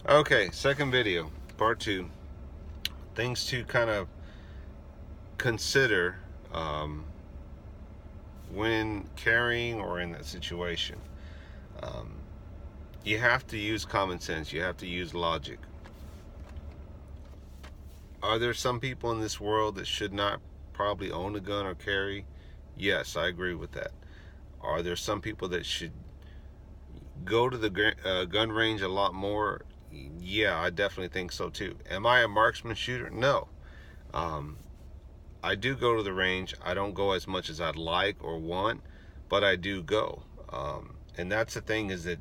Okay, second video, part two. Things to kind of consider um, when carrying or in that situation. Um, you have to use common sense. You have to use logic. Are there some people in this world that should not probably own a gun or carry? Yes, I agree with that. Are there some people that should go to the gun range a lot more? Yeah, I definitely think so too. Am I a marksman shooter? No. Um, I do go to the range. I don't go as much as I'd like or want, but I do go. And that's the thing, is that,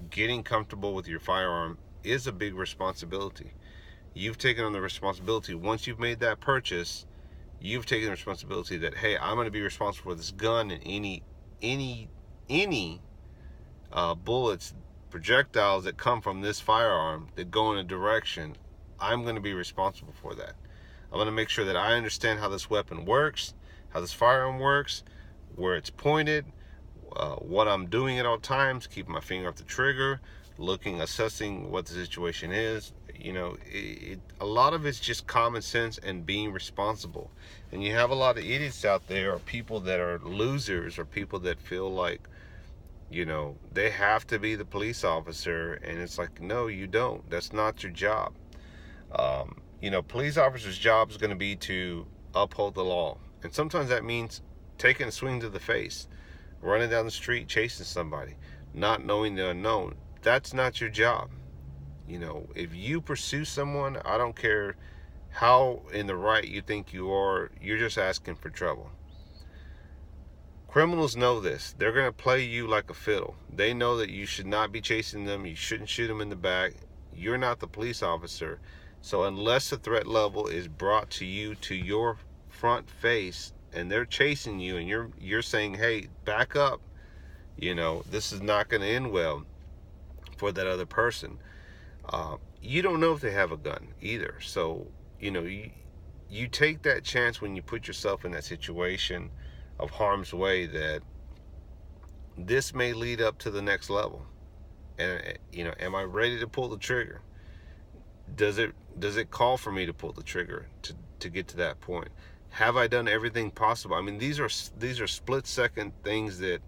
getting comfortable with your firearm is a big responsibility. You've taken on the responsibility. Once you've made that purchase, you've taken the responsibility that, hey, I'm going to be responsible for this gun, and any bullets, projectiles that come from this firearm that go in a direction, I'm going to be responsible for that. I'm going to make sure that I understand how this weapon works, how this firearm works, where it's pointed, what I'm doing at all times, keeping my finger off the trigger, assessing what the situation is. A lot of it's just common sense and being responsible. And you have a lot of idiots out there, or people that are losers, or people that feel like, they have to be the police officer. And it's like, no, you don't. That's not your job. Police officers' job is going to be to uphold the law. And sometimes that means taking a swing to the face, running down the street, chasing somebody, not knowing the unknown. That's not your job. If you pursue someone, I don't care how in the right you think you are, you're just asking for trouble. Criminals know this. They're going to play you like a fiddle. They know that you should not be chasing them. You shouldn't shoot them in the back. You're not the police officer. So unless the threat level is brought to you, to your front face, and they're chasing you, and you're saying, hey, back up, this is not going to end well for that other person. You don't know if they have a gun either. So, you take that chance when you put yourself in that situation of harm's way, that this may lead up to the next level. And am I ready to pull the trigger? Does it call for me to pull the trigger to get to that point? Have I done everything possible? I mean, these are split second things that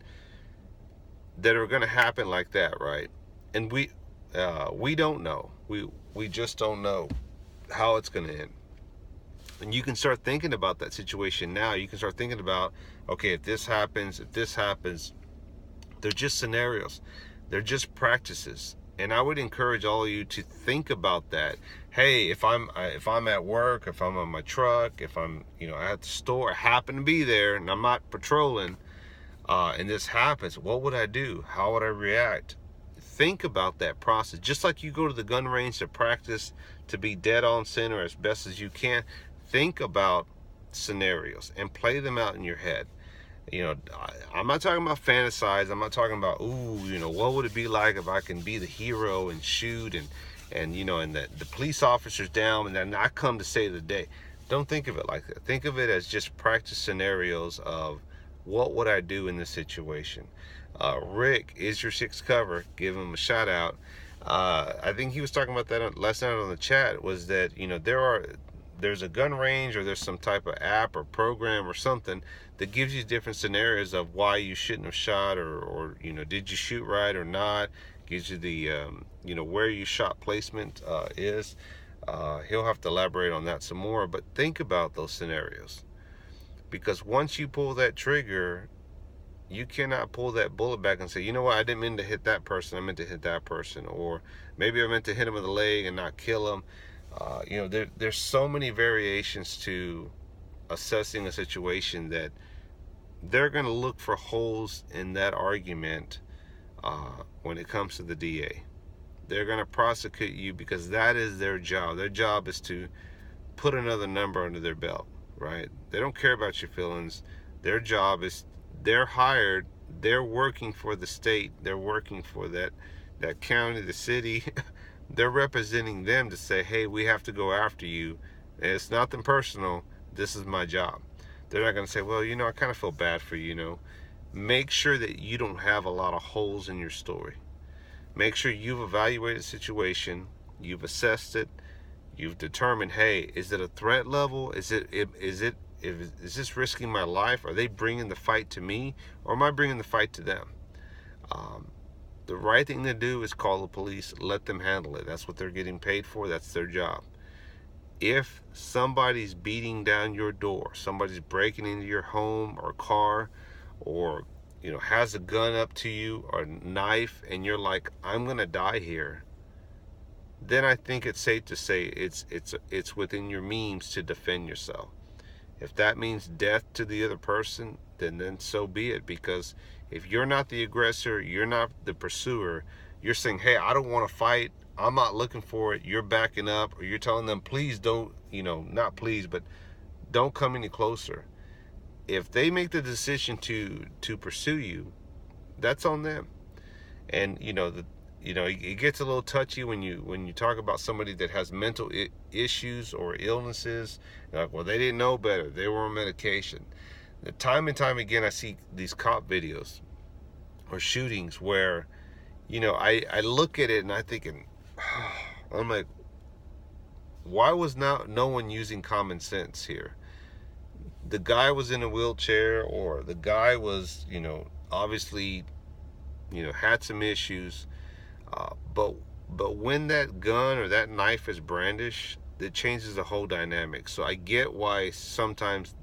are going to happen like that, right? And we don't know. We just don't know how it's going to end. And you can start thinking about that situation now. You can start thinking about, okay, if this happens, they're just scenarios. They're just practices. And I would encourage all of you to think about that. Hey, if I'm at work, if I'm on my truck, if I'm at the store, I happen to be there and I'm not patrolling, and this happens, what would I do? How would I react? Think about that process. Just like you go to the gun range to practice to be dead on center as best as you can, think about scenarios and play them out in your head. I'm not talking about fantasize. I'm not talking about, what would it be like if I can be the hero and shoot and the police officer's down and then I come to save the day. Don't think of it like that. Think of it as just practice scenarios of, what would I do in this situation? Rick is your sixth cover. Give him a shout out. I think he was talking about that last night on the chat, was that, there's a gun range, or there's some type of app or program or something that gives you different scenarios of why you shouldn't have shot, or did you shoot right or not. Gives you the where you shot placement is. He'll have to elaborate on that some more, but think about those scenarios, because once you pull that trigger, you cannot pull that bullet back and say, you know what, I didn't mean to hit that person, I meant to hit that person, or maybe I meant to hit him in the leg and not kill him. There's so many variations to assessing a situation that they're going to look for holes in that argument when it comes to the DA. They're going to prosecute you because that is their job. Their job is to put another number under their belt, right? They don't care about your feelings. Their job is, they're hired, they're working for the state, they're working for that county, the city. They're representing them to say, hey, we have to go after you. And it's nothing personal. This is my job. They're not going to say, well, I kind of feel bad for you. Make sure that you don't have a lot of holes in your story. Make sure you've evaluated the situation, you've assessed it, you've determined, hey, is it a threat level? Is this risking my life? Are they bringing the fight to me, or am I bringing the fight to them? Um, the right thing to do is call the police, let them handle it. That's what they're getting paid for. That's their job. If somebody's beating down your door, somebody's breaking into your home or car, or has a gun up to you or a knife, and you're like, I'm gonna die here, then I think it's safe to say it's within your means to defend yourself. If that means death to the other person, then so be it. Because if you're not the aggressor, you're not the pursuer, you're saying, hey, I don't want to fight, I'm not looking for it, you're backing up, or you're telling them, please don't, not please, but don't come any closer. If they make the decision to pursue you, that's on them. And it gets a little touchy when you talk about somebody that has mental issues or illnesses. Like, well, they didn't know better, they were on medication. Time and time again, I see these cop videos or shootings where I look at it and I'm thinking, I'm like, why was no one using common sense here? The guy was in a wheelchair, or the guy was obviously had some issues, but when that gun or that knife is brandished, it changes the whole dynamic. So I get why sometimes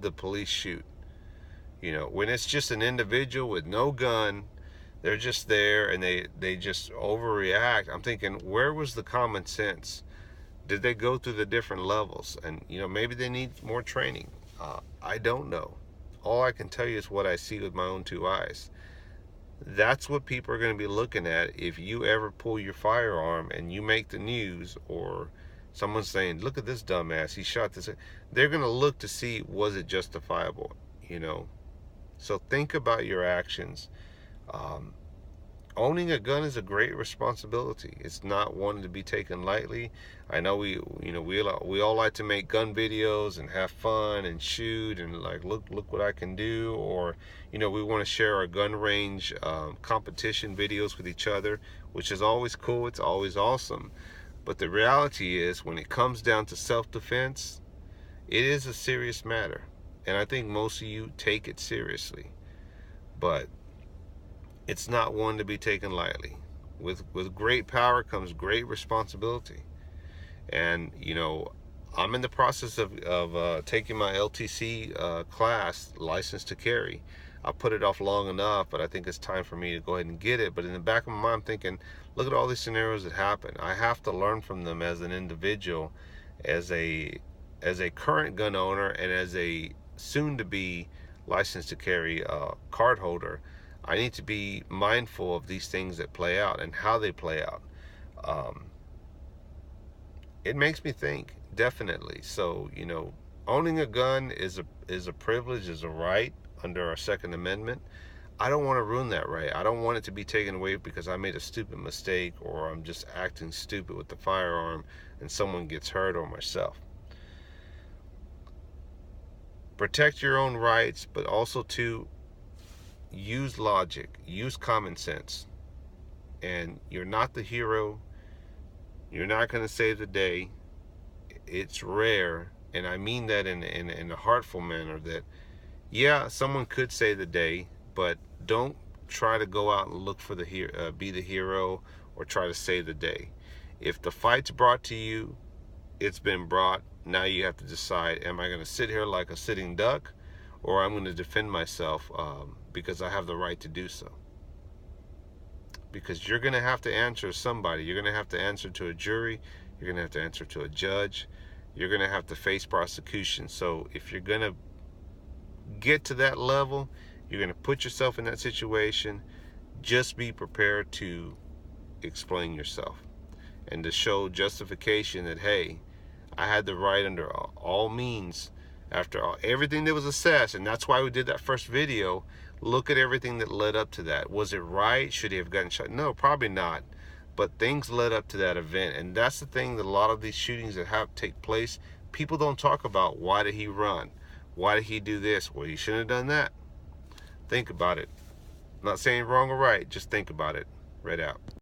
the police shoot. When it's just an individual with no gun, they're just there and they just overreact. I'm thinking, where was the common sense? Did they go through the different levels? And maybe they need more training. I don't know. All I can tell you is what I see with my own two eyes. That's what people are going to be looking at if you ever pull your firearm and you make the news, or someone's saying, look at this dumbass, he shot this. They're going to look to see, was it justifiable? So think about your actions. Owning a gun is a great responsibility. It's not one to be taken lightly. I know we all like to make gun videos and have fun and shoot and like, look what I can do, or we want to share our gun range competition videos with each other, which is always cool. It's always awesome. But the reality is, when it comes down to self-defense, it is a serious matter, and I think most of you take it seriously. But it's not one to be taken lightly. With great power comes great responsibility. And I'm in the process of taking my LTC class, license to carry. I put it off long enough, but I think it's time for me to go ahead and get it. But in the back of my mind, I'm thinking, look at all these scenarios that happen. I have to learn from them as an individual, as a current gun owner, and as a soon-to-be license to carry card holder. I need to be mindful of these things that play out and how they play out. It makes me think, definitely. So, owning a gun is a privilege, is a right under our Second Amendment. I don't want to ruin that right. I don't want it to be taken away because I made a stupid mistake, or I'm just acting stupid with the firearm and someone gets hurt, or myself. Protect your own rights, but also to use logic, use common sense. And you're not the hero. You're not going to save the day. It's rare, and I mean that in a heartful manner, that yeah, someone could save the day, but don't try to go out and look for be the hero, or try to save the day. If the fight's brought to you, it's been brought. Now you have to decide, am I going to sit here like a sitting duck, or I'm going to defend myself because I have the right to do so. Because you're going to have to answer to somebody. You're going to have to answer to a jury. You're going to have to answer to a judge. You're going to have to face prosecution. So if you're going to get to that level, you're going to put yourself in that situation, just be prepared to explain yourself and to show justification that, hey, I had the right under all means, after everything that was assessed. And that's why we did that first video. Look at everything that led up to that. Was it right? Should he have gotten shot? No, probably not. But things led up to that event. And that's the thing, that a lot of these shootings that have take place, people don't talk about, why did he run? Why did he do this? Well, he shouldn't have done that. Think about it. I'm not saying wrong or right, just think about it. Red out.